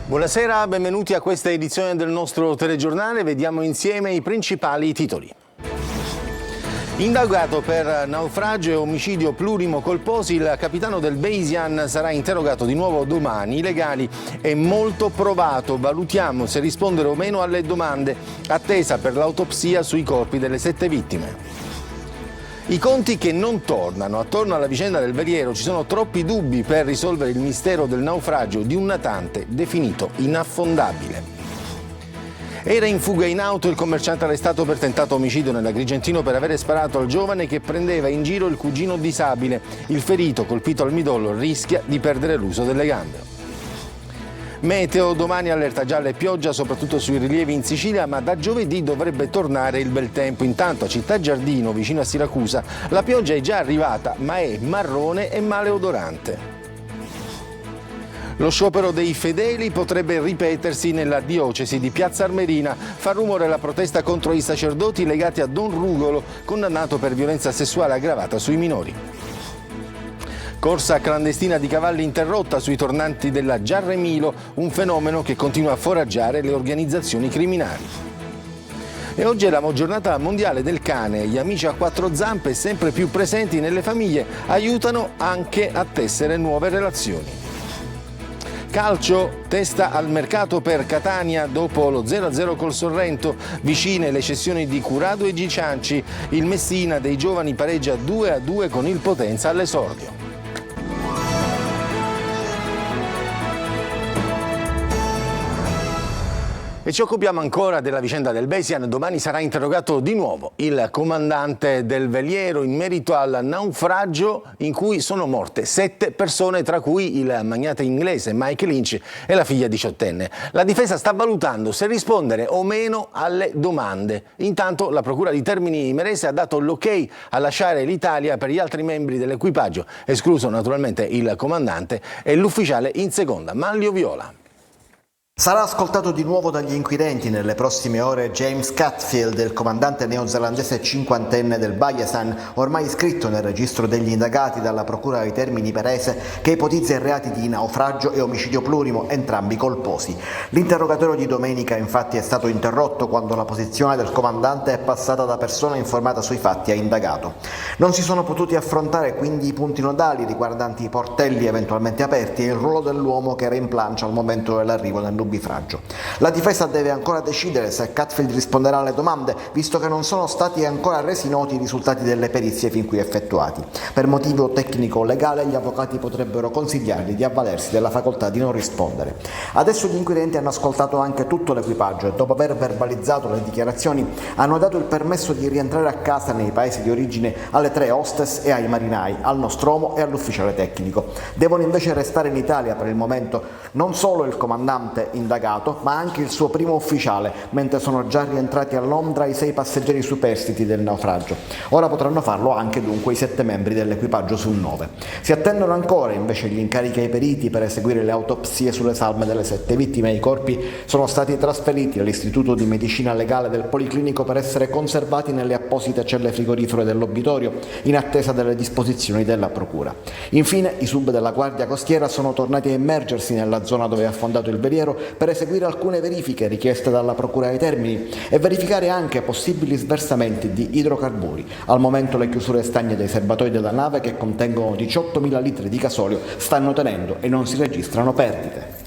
Buonasera, benvenuti a questa edizione del nostro telegiornale. Vediamo insieme i principali titoli. Indagato per naufragio e omicidio plurimo colposi, il capitano del Bayesian sarà interrogato di nuovo domani. I legali è molto provato, valutiamo se rispondere o meno alle domande, attesa per l'autopsia sui corpi delle 7 vittime. I conti che non tornano. Attorno alla vicenda del veliero ci sono troppi dubbi per risolvere il mistero del naufragio di un natante definito inaffondabile. Era in fuga in auto il commerciante arrestato per tentato omicidio nell'Agrigentino per avere sparato al giovane che prendeva in giro il cugino disabile. Il ferito, colpito al midollo, rischia di perdere l'uso delle gambe. Meteo, domani allerta gialla e pioggia soprattutto sui rilievi in Sicilia, ma da giovedì dovrebbe tornare il bel tempo. Intanto a Città Giardino, vicino a Siracusa, la pioggia è già arrivata, ma è marrone e maleodorante. Lo sciopero dei fedeli potrebbe ripetersi nella diocesi di Piazza Armerina. Fa rumore la protesta contro i sacerdoti legati a Don Rugolo, condannato per violenza sessuale aggravata sui minori. Corsa clandestina di cavalli interrotta sui tornanti della Giarremilo, un fenomeno che continua a foraggiare le organizzazioni criminali. E oggi è la giornata mondiale del cane. Gli amici a quattro zampe, sempre più presenti nelle famiglie, aiutano anche a tessere nuove relazioni. Calcio, testa al mercato per Catania dopo lo 0-0 col Sorrento, vicine le cessioni di Curado e Gicianci. Il Messina dei giovani pareggia 2-2 con il Potenza all'esordio. E ci occupiamo ancora della vicenda del Bayesian. Domani sarà interrogato di nuovo il comandante del veliero in merito al naufragio in cui sono morte 7 persone, tra cui il magnate inglese Mike Lynch e la figlia diciottenne. La difesa sta valutando se rispondere o meno alle domande. Intanto la procura di Termini Imerese ha dato l'ok a lasciare l'Italia per gli altri membri dell'equipaggio, escluso naturalmente il comandante e l'ufficiale in seconda, Manlio Viola. Sarà ascoltato di nuovo dagli inquirenti nelle prossime ore James Catfield, il comandante neozelandese cinquantenne del Bayesian, ormai iscritto nel registro degli indagati dalla Procura di Termini Imerese, che ipotizza i reati di naufragio e omicidio plurimo, entrambi colposi. L'interrogatorio di domenica infatti è stato interrotto quando la posizione del comandante è passata da persona informata sui fatti a indagato. Non si sono potuti affrontare quindi i punti nodali riguardanti i portelli eventualmente aperti e il ruolo dell'uomo che era in plancia al momento dell'arrivo nel nubifragio. La difesa deve ancora decidere se Catfield risponderà alle domande, visto che non sono stati ancora resi noti i risultati delle perizie fin qui effettuati. Per motivo tecnico o legale gli avvocati potrebbero consigliargli di avvalersi della facoltà di non rispondere. Adesso gli inquirenti hanno ascoltato anche tutto l'equipaggio e dopo aver verbalizzato le dichiarazioni hanno dato il permesso di rientrare a casa nei paesi di origine alle 3 hostess e ai marinai, al nostromo e all'ufficiale tecnico. Devono invece restare in Italia per il momento non solo il comandante indagato, ma anche il suo primo ufficiale, mentre sono già rientrati a Londra i 6 passeggeri superstiti del naufragio. Ora potranno farlo anche dunque i 7 membri dell'equipaggio su 9. Si attendono ancora invece gli incarichi ai periti per eseguire le autopsie sulle salme delle 7 vittime. I corpi sono stati trasferiti all'Istituto di Medicina Legale del Policlinico per essere conservati nelle apposite celle frigorifere dell'obitorio in attesa delle disposizioni della Procura. Infine i sub della Guardia Costiera sono tornati a immergersi nella zona dove è affondato il veliero per eseguire alcune verifiche richieste dalla Procura dei Termini e verificare anche possibili sversamenti di idrocarburi. Al momento le chiusure stagne dei serbatoi della nave, che contengono 18.000 litri di gasolio, stanno tenendo e non si registrano perdite.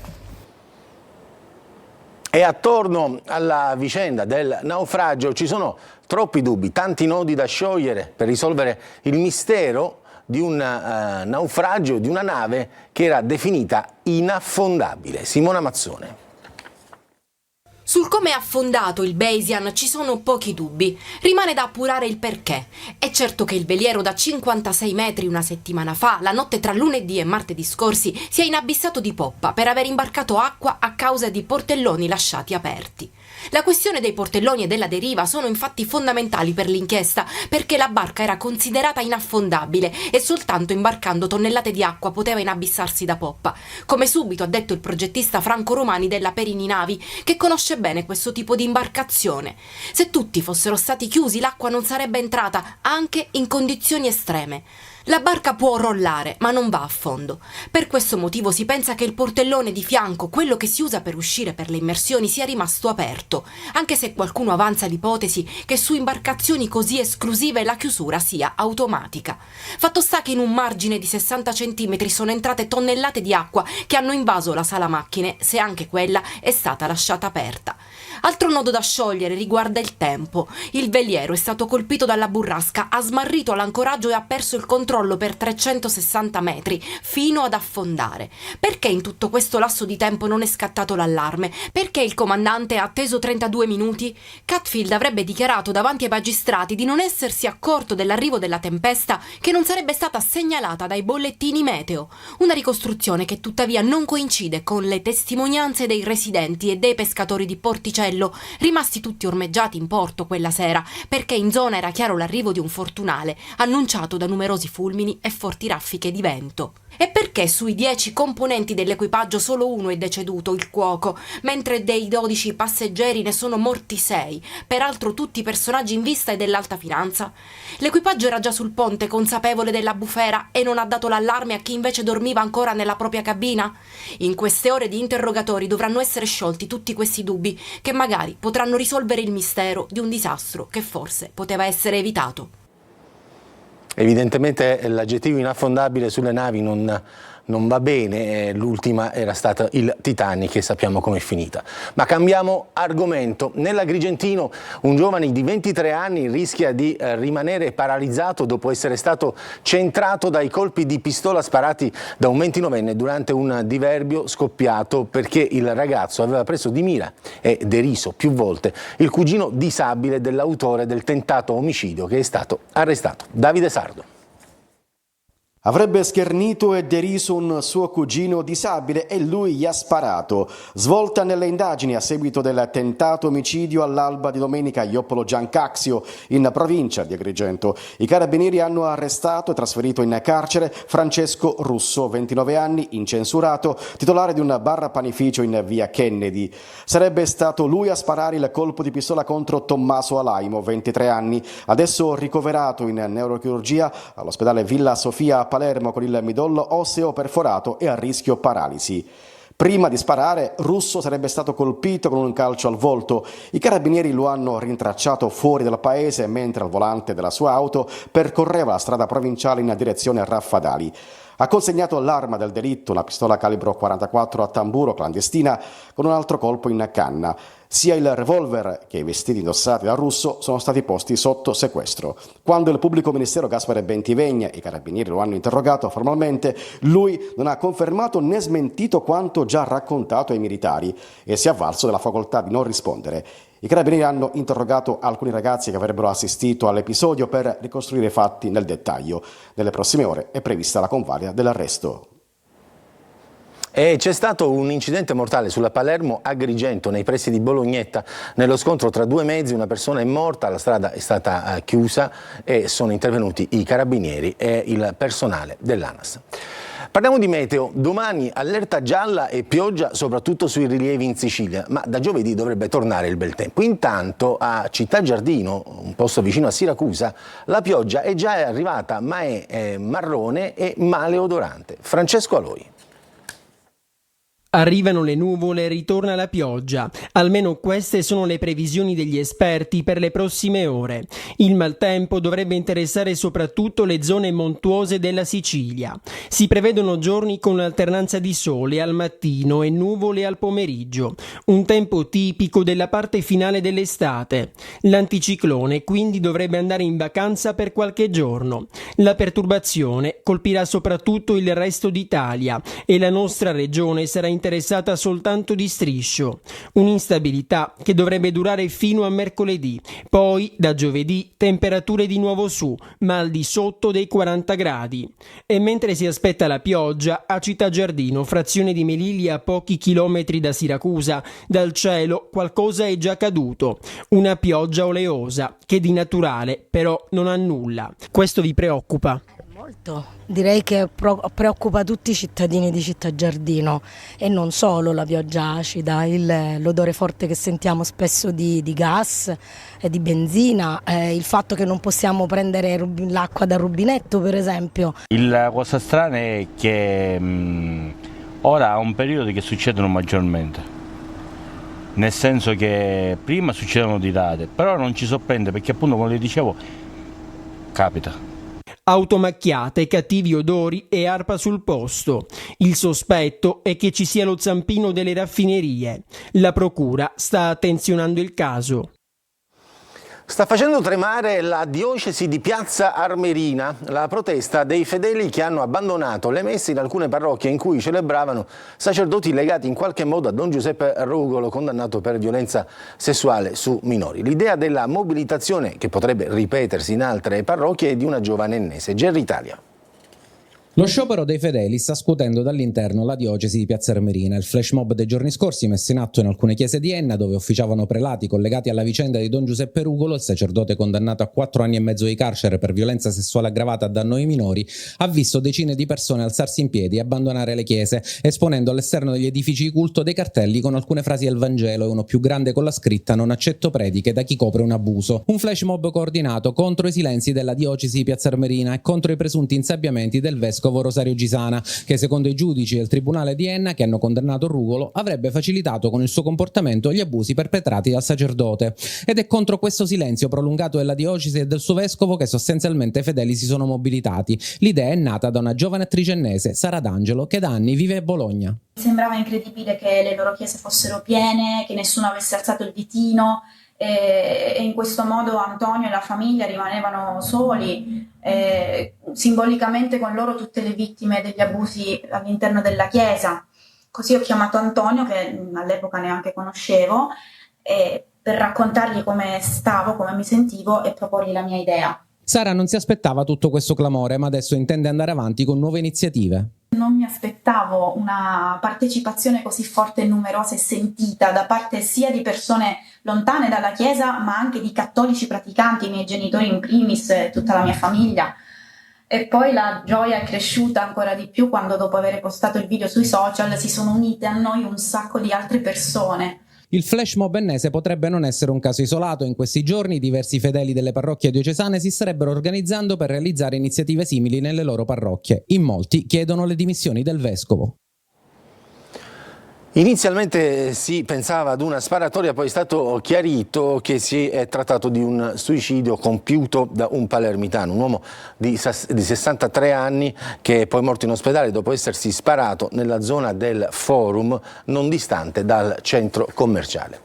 E attorno alla vicenda del naufragio ci sono troppi dubbi, tanti nodi da sciogliere per risolvere il mistero di un naufragio di una nave che era definita inaffondabile. Simona Mazzone. Sul come è affondato il Bayesian ci sono pochi dubbi. Rimane da appurare il perché. È certo che il veliero da 56 metri una settimana fa, la notte tra lunedì e martedì scorsi, si è inabissato di poppa per aver imbarcato acqua a causa di portelloni lasciati aperti. La questione dei portelloni e della deriva sono infatti fondamentali per l'inchiesta, perché la barca era considerata inaffondabile e soltanto imbarcando tonnellate di acqua poteva inabissarsi da poppa, come subito ha detto il progettista Franco Romani della Perini Navi, che conosce bene questo tipo di imbarcazione. Se tutti fossero stati chiusi, l'acqua non sarebbe entrata, anche in condizioni estreme. La barca può rollare, ma non va a fondo. Per questo motivo si pensa che il portellone di fianco, quello che si usa per uscire per le immersioni, sia rimasto aperto, anche se qualcuno avanza l'ipotesi che su imbarcazioni così esclusive la chiusura sia automatica. Fatto sta che in un margine di 60 centimetri sono entrate tonnellate di acqua che hanno invaso la sala macchine, se anche quella è stata lasciata aperta. Altro nodo da sciogliere riguarda il tempo. Il veliero è stato colpito dalla burrasca, ha smarrito l'ancoraggio e ha perso il controllo per 360 metri, fino ad affondare. Perché in tutto questo lasso di tempo non è scattato l'allarme? Perché il comandante ha atteso 32 minuti? Catfield avrebbe dichiarato davanti ai magistrati di non essersi accorto dell'arrivo della tempesta, che non sarebbe stata segnalata dai bollettini meteo. Una ricostruzione che tuttavia non coincide con le testimonianze dei residenti e dei pescatori di Porticello, rimasti tutti ormeggiati in porto quella sera, perché in zona era chiaro l'arrivo di un fortunale, annunciato da numerosi fulmini e forti raffiche di vento. E perché sui 10 componenti dell'equipaggio solo uno è deceduto, il cuoco, mentre dei 12 passeggeri ne sono morti 6, peraltro tutti personaggi in vista e dell'alta finanza? L'equipaggio era già sul ponte, consapevole della bufera, e non ha dato l'allarme a chi invece dormiva ancora nella propria cabina? In queste ore di interrogatori dovranno essere sciolti tutti questi dubbi, che magari potranno risolvere il mistero di un disastro che forse poteva essere evitato. Evidentemente l'aggettivo inaffondabile sulle navi non va bene, l'ultima era stata il Titanic e sappiamo com'è finita. Ma cambiamo argomento. Nell'Agrigentino un giovane di 23 anni rischia di rimanere paralizzato dopo essere stato centrato dai colpi di pistola sparati da un 29enne durante un diverbio scoppiato perché il ragazzo aveva preso di mira e deriso più volte il cugino disabile dell'autore del tentato omicidio che è stato arrestato. Davide Sardo. Avrebbe schernito e deriso un suo cugino disabile e lui gli ha sparato. Svolta nelle indagini a seguito del tentato omicidio all'alba di domenica a Ioppolo Giancaxio, in provincia di Agrigento. I carabinieri hanno arrestato e trasferito in carcere Francesco Russo, 29 anni, incensurato, titolare di un bar panificio in via Kennedy. Sarebbe stato lui a sparare il colpo di pistola contro Tommaso Alaimo, 23 anni, adesso ricoverato in neurochirurgia all'ospedale Villa Sofia a Palermo con il midollo osseo perforato e a rischio paralisi. Prima di sparare, Russo sarebbe stato colpito con un calcio al volto. I carabinieri lo hanno rintracciato fuori dal paese mentre al volante della sua auto percorreva la strada provinciale in direzione Raffadali. Ha consegnato l'arma del delitto, una pistola calibro 44 a tamburo clandestina con un altro colpo in canna. Sia il revolver che i vestiti indossati da Russo sono stati posti sotto sequestro. Quando il pubblico ministero Gaspare Bentivegna e i carabinieri lo hanno interrogato formalmente, lui non ha confermato né smentito quanto già raccontato ai militari e si è avvalso della facoltà di non rispondere. I carabinieri hanno interrogato alcuni ragazzi che avrebbero assistito all'episodio per ricostruire i fatti nel dettaglio. Nelle prossime ore è prevista la convalida dell'arresto. E c'è stato un incidente mortale sulla Palermo-Agrigento nei pressi di Bolognetta. Nello scontro tra due mezzi una persona è morta, la strada è stata chiusa e sono intervenuti i carabinieri e il personale dell'ANAS. Parliamo di meteo. Domani allerta gialla e pioggia soprattutto sui rilievi in Sicilia, ma da giovedì dovrebbe tornare il bel tempo. Intanto a Città Giardino, un posto vicino a Siracusa, la pioggia è già arrivata, ma è marrone e maleodorante. Francesco Aloi. Arrivano le nuvole e ritorna la pioggia. Almeno queste sono le previsioni degli esperti per le prossime ore. Il maltempo dovrebbe interessare soprattutto le zone montuose della Sicilia. Si prevedono giorni con un'alternanza di sole al mattino e nuvole al pomeriggio. Un tempo tipico della parte finale dell'estate. L'anticiclone quindi dovrebbe andare in vacanza per qualche giorno. La perturbazione colpirà soprattutto il resto d'Italia e la nostra regione sarà interessata soltanto di striscio. Un'instabilità che dovrebbe durare fino a mercoledì. Poi, da giovedì, temperature di nuovo su, ma al di sotto dei 40 gradi. E mentre si aspetta la pioggia, a Città Giardino, frazione di Melilli a pochi chilometri da Siracusa, dal cielo qualcosa è già caduto. Una pioggia oleosa, che di naturale però non ha nulla. Questo vi preoccupa? Molto. Direi che preoccupa tutti i cittadini di Città Giardino e non solo la pioggia acida, l'odore forte che sentiamo spesso di gas e di benzina, il fatto che non possiamo prendere l'acqua dal rubinetto per esempio. La cosa strana è che ora è un periodo che succedono maggiormente, nel senso che prima succedevano di rate, però non ci sorprende perché appunto come le dicevo capita. Auto macchiate, cattivi odori e ARPA sul posto. Il sospetto è che ci sia lo zampino delle raffinerie. La procura sta attenzionando il caso. Sta facendo tremare la diocesi di Piazza Armerina, la protesta dei fedeli che hanno abbandonato le messe in alcune parrocchie in cui celebravano sacerdoti legati in qualche modo a Don Giuseppe Rugolo, condannato per violenza sessuale su minori. L'idea della mobilitazione, che potrebbe ripetersi in altre parrocchie, è di una giovane ennese, Gerry Italia. Lo sciopero dei fedeli sta scutendo dall'interno la diocesi di Piazza Armerina. Il flash mob dei giorni scorsi messo in atto in alcune chiese di Enna, dove officiavano prelati collegati alla vicenda di Don Giuseppe Rugolo, il sacerdote condannato a 4 anni e mezzo di carcere per violenza sessuale aggravata a danno ai minori, ha visto decine di persone alzarsi in piedi e abbandonare le chiese, esponendo all'esterno degli edifici di culto dei cartelli con alcune frasi del Vangelo e uno più grande con la scritta "Non accetto prediche da chi copre un abuso". Un flash mob coordinato contro i silenzi della diocesi di Piazza Armerina e contro i presunti insabbiamenti del vescovo Rosario Gisana, che secondo i giudici del tribunale di Enna che hanno condannato Rugolo avrebbe facilitato con il suo comportamento gli abusi perpetrati dal sacerdote. Ed è contro questo silenzio prolungato della diocesi e del suo vescovo che sostanzialmente i fedeli si sono mobilitati. L'idea è nata da una giovane attrice ennese, Sara D'Angelo, che da anni vive a Bologna. Sembrava incredibile che le loro chiese fossero piene, che nessuno avesse alzato il ditino, e in questo modo Antonio e la famiglia rimanevano soli, simbolicamente con loro tutte le vittime degli abusi all'interno della chiesa. Così ho chiamato Antonio, che all'epoca neanche conoscevo, per raccontargli come stavo, come mi sentivo e proporgli la mia idea. Sara non si aspettava tutto questo clamore, ma adesso intende andare avanti con nuove iniziative. Non mi aspettavo una partecipazione così forte e numerosa e sentita da parte sia di persone lontane dalla Chiesa, ma anche di cattolici praticanti, i miei genitori in primis e tutta la mia famiglia. E poi la gioia è cresciuta ancora di più quando, dopo aver postato il video sui social, si sono unite a noi un sacco di altre persone. Il flash mob ennese potrebbe non essere un caso isolato. In questi giorni diversi fedeli delle parrocchie diocesane si starebbero organizzando per realizzare iniziative simili nelle loro parrocchie. In molti chiedono le dimissioni del vescovo. Inizialmente si pensava ad una sparatoria, poi è stato chiarito che si è trattato di un suicidio compiuto da un palermitano, un uomo di 63 anni che è poi morto in ospedale dopo essersi sparato nella zona del Forum, non distante dal centro commerciale.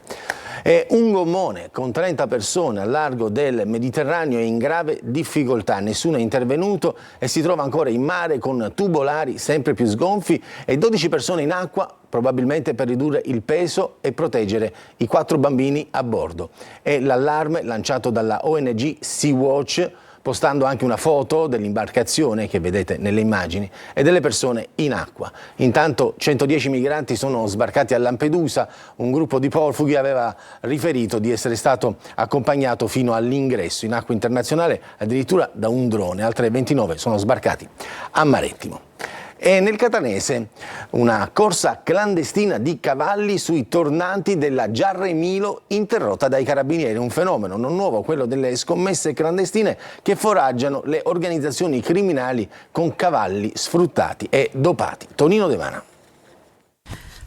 E un gommone con 30 persone al largo del Mediterraneo è in grave difficoltà, nessuno è intervenuto e si trova ancora in mare con tubolari sempre più sgonfi e 12 persone in acqua, probabilmente per ridurre il peso e proteggere i 4 bambini a bordo. È l'allarme lanciato dalla ONG Sea-Watch, postando anche una foto dell'imbarcazione che vedete nelle immagini e delle persone in acqua. Intanto 110 migranti sono sbarcati a Lampedusa, un gruppo di profughi aveva riferito di essere stato accompagnato fino all'ingresso in acqua internazionale addirittura da un drone, altre 29 sono sbarcati a Marettimo. E nel Catanese una corsa clandestina di cavalli sui tornanti della Giarre Milo interrotta dai carabinieri, un fenomeno non nuovo, quello delle scommesse clandestine che foraggiano le organizzazioni criminali con cavalli sfruttati e dopati. Tonino De Mana.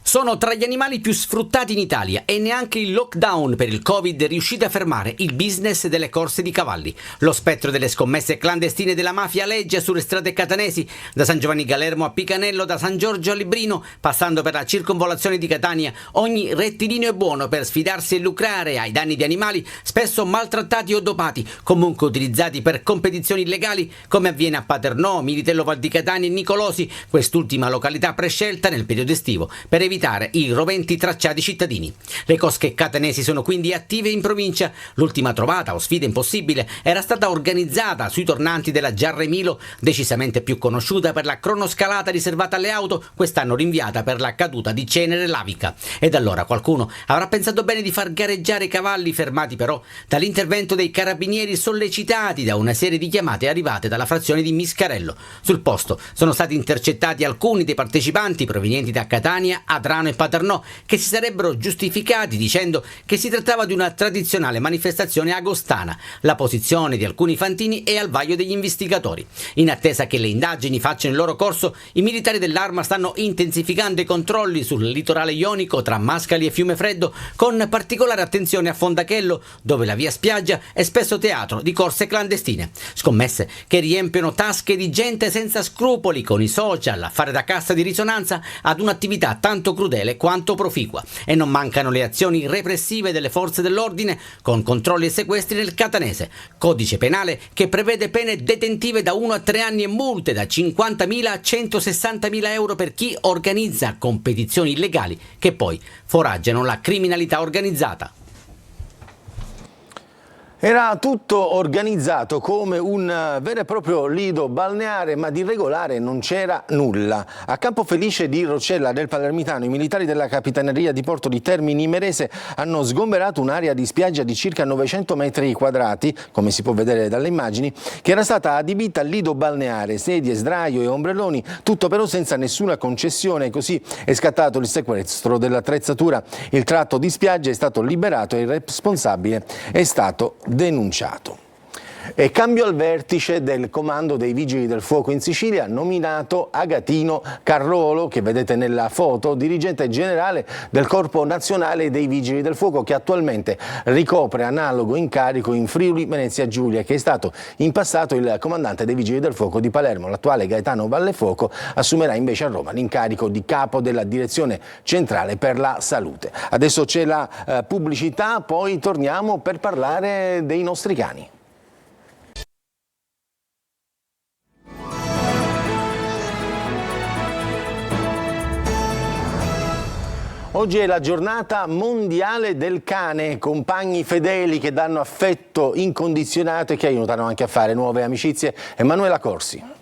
Sono tra gli animali più sfruttati in Italia e neanche il lockdown per il Covid è riuscito a fermare il business delle corse di cavalli. Lo spettro delle scommesse clandestine della mafia aleggia sulle strade catanesi, da San Giovanni Galermo a Picanello, da San Giorgio a Librino, passando per la circonvolazione di Catania. Ogni rettilineo è buono per sfidarsi e lucrare ai danni di animali spesso maltrattati o dopati, comunque utilizzati per competizioni illegali, come avviene a Paternò, Militello Val di Catania e Nicolosi, quest'ultima località prescelta nel periodo estivo, per evitare evitare i roventi tracciati cittadini. Le cosche catanesi sono quindi attive in provincia. L'ultima trovata o sfida impossibile era stata organizzata sui tornanti della Giarre Milo, decisamente più conosciuta per la cronoscalata riservata alle auto, quest'anno rinviata per la caduta di cenere lavica. Ed allora qualcuno avrà pensato bene di far gareggiare i cavalli, fermati però dall'intervento dei carabinieri sollecitati da una serie di chiamate arrivate dalla frazione di Miscarello. Sul posto sono stati intercettati alcuni dei partecipanti provenienti da Catania, Adrano e Paternò, che si sarebbero giustificati dicendo che si trattava di una tradizionale manifestazione agostana. La posizione di alcuni fantini è al vaglio degli investigatori. In attesa che le indagini facciano il loro corso, i militari dell'Arma stanno intensificando i controlli sul litorale ionico tra Mascali e Fiumefreddo, con particolare attenzione a Fondachello, dove la via spiaggia è spesso teatro di corse clandestine. Scommesse che riempiono tasche di gente senza scrupoli, con i social a fare da cassa di risonanza ad un'attività tanto crudele quanto proficua. E non mancano le azioni repressive delle forze dell'ordine, con controlli e sequestri nel catanese. Codice penale che prevede pene detentive da 1 a 3 anni e multe da 50.000 a 160.000 euro per chi organizza competizioni illegali che poi foraggiano la criminalità organizzata. Era tutto organizzato come un vero e proprio lido balneare, ma di regolare non c'era nulla. A Campo Felice di Roccella del Palermitano i militari della Capitaneria di Porto di Termini Imerese hanno sgomberato un'area di spiaggia di circa 900 metri quadrati, come si può vedere dalle immagini, che era stata adibita al lido balneare, sedie, sdraio e ombrelloni, tutto però senza nessuna concessione. Così è scattato il sequestro dell'attrezzatura. Il tratto di spiaggia è stato liberato e il responsabile è stato denunciato. E cambio al vertice del comando dei Vigili del Fuoco in Sicilia, nominato Agatino Carrolo, che vedete nella foto, dirigente generale del Corpo Nazionale dei Vigili del Fuoco, che attualmente ricopre analogo incarico in Friuli Venezia Giulia, che è stato in passato il comandante dei Vigili del Fuoco di Palermo. L'attuale Gaetano Vallefuoco assumerà invece a Roma l'incarico di capo della Direzione Centrale per la Salute. Adesso c'è la pubblicità, poi torniamo per parlare dei nostri cani. Oggi è la giornata mondiale del cane, compagni fedeli che danno affetto incondizionato e che aiutano anche a fare nuove amicizie. Emanuela Corsi.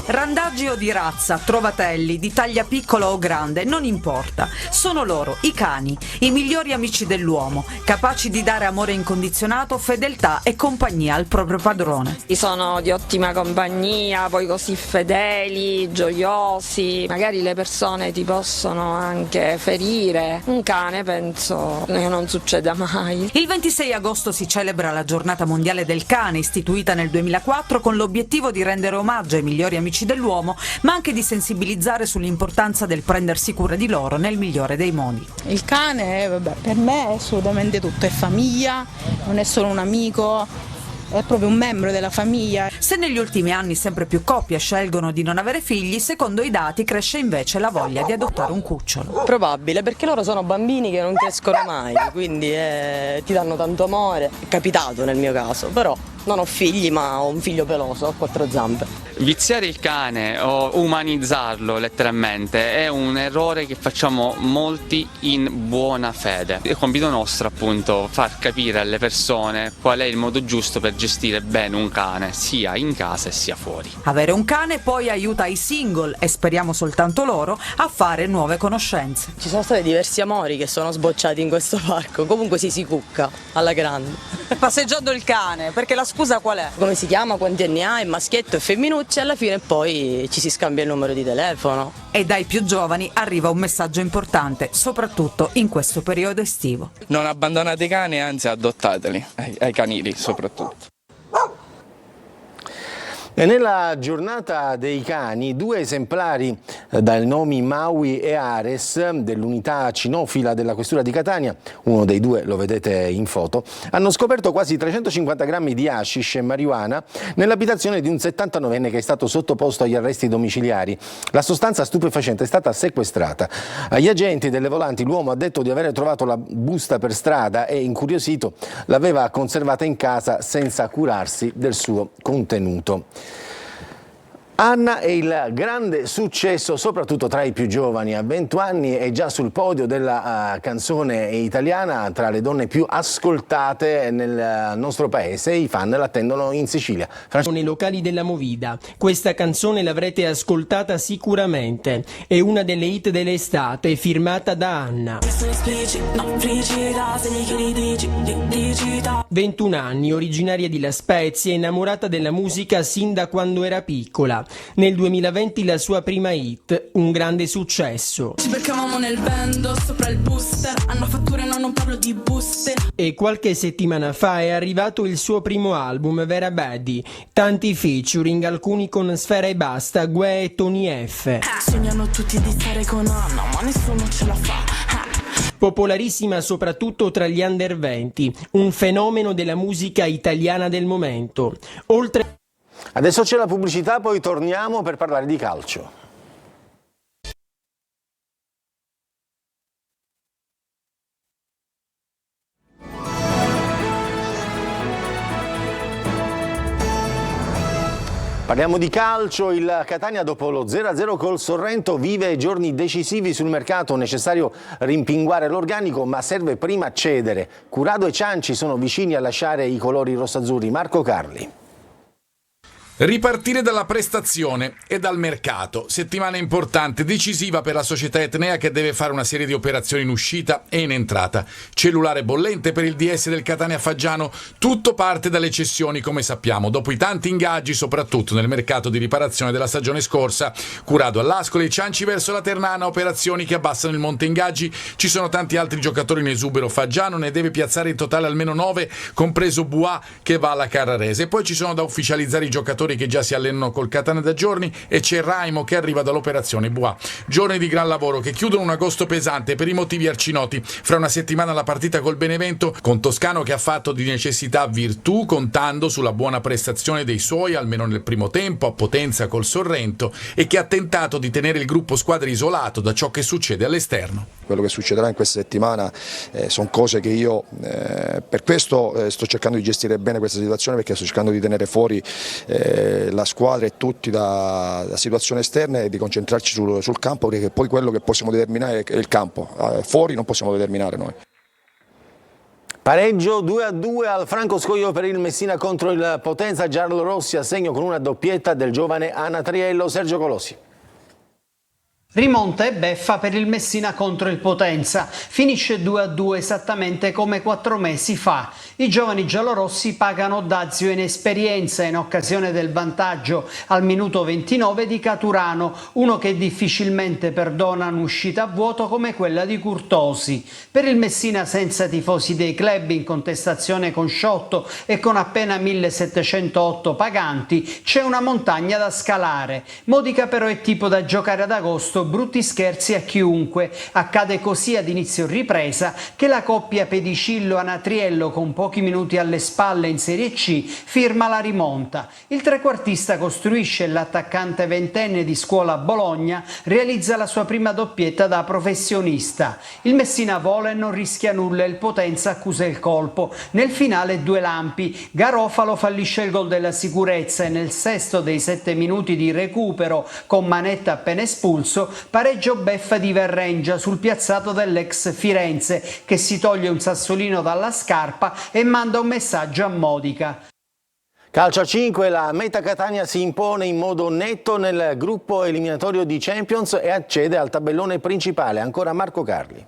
Randaggi o di razza, trovatelli, di taglia piccola o grande, non importa. Sono loro, i cani, i migliori amici dell'uomo, capaci di dare amore incondizionato, fedeltà e compagnia al proprio padrone. Sono di ottima compagnia, poi così fedeli, gioiosi. Magari le persone ti possono anche ferire. Un cane penso che non succeda mai. Il 26 agosto si celebra la giornata mondiale del cane, istituita nel 2004 con l'obiettivo di rendere omaggio ai migliori amici dell'uomo, ma anche di sensibilizzare sull'importanza del prendersi cura di loro nel migliore dei modi. Il cane, per me è assolutamente tutto, è famiglia, non è solo un amico, è proprio un membro della famiglia. Se negli ultimi anni sempre più coppie scelgono di non avere figli, secondo i dati cresce invece la voglia di adottare un cucciolo. Probabile, perché loro sono bambini che non crescono mai, quindi ti danno tanto amore. È capitato nel mio caso, però non ho figli, ma ho un figlio peloso, ho 4 zampe. Viziare il cane o umanizzarlo letteralmente è un errore che facciamo molti in buona fede. È compito nostro appunto far capire alle persone qual è il modo giusto per gestire bene un cane, sia in casa e sia fuori. Avere un cane poi aiuta i single, e speriamo soltanto loro, a fare nuove conoscenze. Ci sono stati diversi amori che sono sbocciati in questo parco, comunque si cucca alla grande. Passeggiando il cane, perché la scusa qual è? Come si chiama, quanti anni ha, è maschietto e femminuccio, e alla fine poi ci si scambia il numero di telefono. E dai più giovani arriva un messaggio importante, soprattutto in questo periodo estivo. Non abbandonate i cani, anzi adottateli, ai canili soprattutto. E nella giornata dei cani, 2 esemplari dai nomi Maui e Ares dell'unità cinofila della Questura di Catania, uno dei 2 lo vedete in foto, hanno scoperto quasi 350 grammi di hashish e marijuana nell'abitazione di un 79enne che è stato sottoposto agli arresti domiciliari. La sostanza stupefacente è stata sequestrata. Agli agenti delle volanti l'uomo ha detto di aver trovato la busta per strada e, incuriosito, l'aveva conservata in casa senza curarsi del suo contenuto. Anna è il grande successo soprattutto tra i più giovani, a 20 anni è già sul podio della canzone italiana tra le donne più ascoltate nel nostro paese, i fan l'attendono in Sicilia. Nei locali della Movida, questa canzone l'avrete ascoltata sicuramente, è una delle hit dell'estate firmata da Anna. 21 anni, originaria di La Spezia, innamorata della musica sin da quando era piccola. Nel 2020 la sua prima hit, un grande successo. Ci beccavamo nel bando, sopra il booster, hanno fatture, no, non parlo di buste. E qualche settimana fa è arrivato il suo primo album, Vera Badi. Tanti featuring, alcuni con Sfera Ebbasta, Gue e Tony F. Sognano tutti di stare con Anna, ma nessuno ce la fa. Popolarissima soprattutto tra gli under 20, un fenomeno della musica italiana del momento. Adesso c'è la pubblicità, poi torniamo per parlare di calcio. Parliamo di calcio, il Catania dopo lo 0-0 col Sorrento vive giorni decisivi sul mercato, necessario rimpinguare l'organico ma serve prima cedere. Curado e Cianci sono vicini a lasciare i colori rossazzurri. Marco Carli. Ripartire dalla prestazione e dal mercato. Settimana importante, decisiva per la società etnea che deve fare una serie di operazioni in uscita e in entrata. Cellulare bollente per il DS del Catania Faggiano. Tutto parte dalle cessioni, come sappiamo. Dopo i tanti ingaggi, soprattutto nel mercato di riparazione della stagione scorsa, Curado all'Ascoli, Cianci verso la Ternana, operazioni che abbassano il monte ingaggi. Ci sono tanti altri giocatori in esubero. Faggiano ne deve piazzare in totale almeno 9, compreso Buà che va alla Carrarese. E poi ci sono da ufficializzare i giocatori che già si allenano col Catania da giorni e c'è Raimo che arriva dall'operazione Buà. Giorni di gran lavoro che chiudono un agosto pesante per i motivi arcinoti. Fra una settimana la partita col Benevento, con Toscano che ha fatto di necessità virtù contando sulla buona prestazione dei suoi almeno nel primo tempo a Potenza col Sorrento e che ha tentato di tenere il gruppo squadra isolato da ciò che succede all'esterno. Quello che succederà in questa settimana sono cose che io per questo sto cercando di gestire bene questa situazione, perché sto cercando di tenere fuori la squadra e tutti da situazioni esterne e di concentrarci sul campo, perché poi quello che possiamo determinare è il campo, fuori non possiamo determinare noi. Pareggio 2-2 al Franco Scoglio per il Messina contro il Potenza, giallorossi a segno con una doppietta del giovane Anatriello. Sergio Colossi. Rimonta e beffa per il Messina contro il Potenza, finisce 2-2 esattamente come 4 mesi fa. I giovani giallorossi pagano dazio in esperienza in occasione del vantaggio al minuto 29 di Caturano, uno che difficilmente perdona un'uscita a vuoto come quella di Curtosi. Per il Messina senza tifosi dei club, in contestazione con Sciotto e con appena 1708 paganti, c'è una montagna da scalare. Modica però è tipo da giocare ad agosto, brutti scherzi a chiunque. Accade così ad inizio ripresa che la coppia Pedicillo-Anatriello, con pochi minuti alle spalle in Serie C, firma la rimonta. Il trequartista costruisce, l'attaccante ventenne di scuola a Bologna realizza la sua prima doppietta da professionista. Il Messina vola e non rischia nulla, il Potenza accusa il colpo. Nel finale 2 lampi, Garofalo fallisce il gol della sicurezza e nel sesto dei 7 minuti di recupero, con Manetta appena espulso, pareggio beffa di Verrengia sul piazzato dell'ex Firenze, che si toglie un sassolino dalla scarpa e manda un messaggio a Modica. Calcio a 5, la Meta Catania si impone in modo netto nel gruppo eliminatorio di Champions e accede al tabellone principale. Ancora Marco Carli.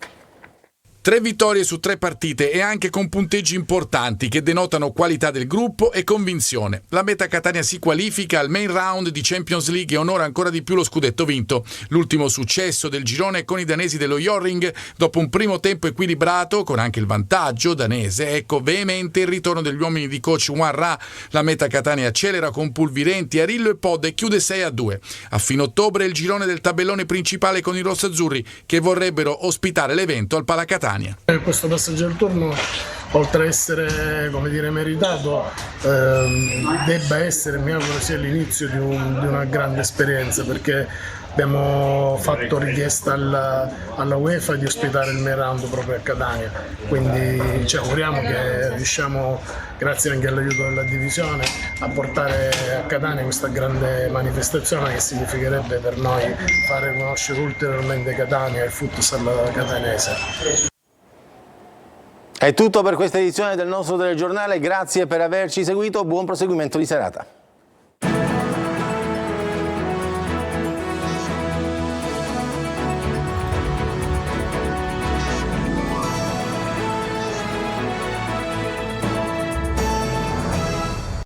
3 vittorie su 3 partite e anche con punteggi importanti che denotano qualità del gruppo e convinzione. La Meta Catania si qualifica al main round di Champions League e onora ancora di più lo scudetto vinto. L'ultimo successo del girone con i danesi dello Jorring, dopo un primo tempo equilibrato con anche il vantaggio danese. Ecco veemente il ritorno degli uomini di coach Juan Ra. La Meta Catania accelera con Pulvirenti, Arillo e Pod e chiude 6-2. A fine ottobre il girone del tabellone principale con i rossazzurri che vorrebbero ospitare l'evento al Palacatania. Questo passaggio al turno oltre a essere, come dire, meritato, debba essere, mi auguro sia l'inizio di una grande esperienza, perché abbiamo fatto richiesta alla UEFA di ospitare il main round proprio a Catania, quindi ci auguriamo che riusciamo, grazie anche all'aiuto della divisione, a portare a Catania questa grande manifestazione che significherebbe per noi fare conoscere ulteriormente Catania e il futsal catanese. È tutto per questa edizione del nostro telegiornale, grazie per averci seguito, buon proseguimento di serata.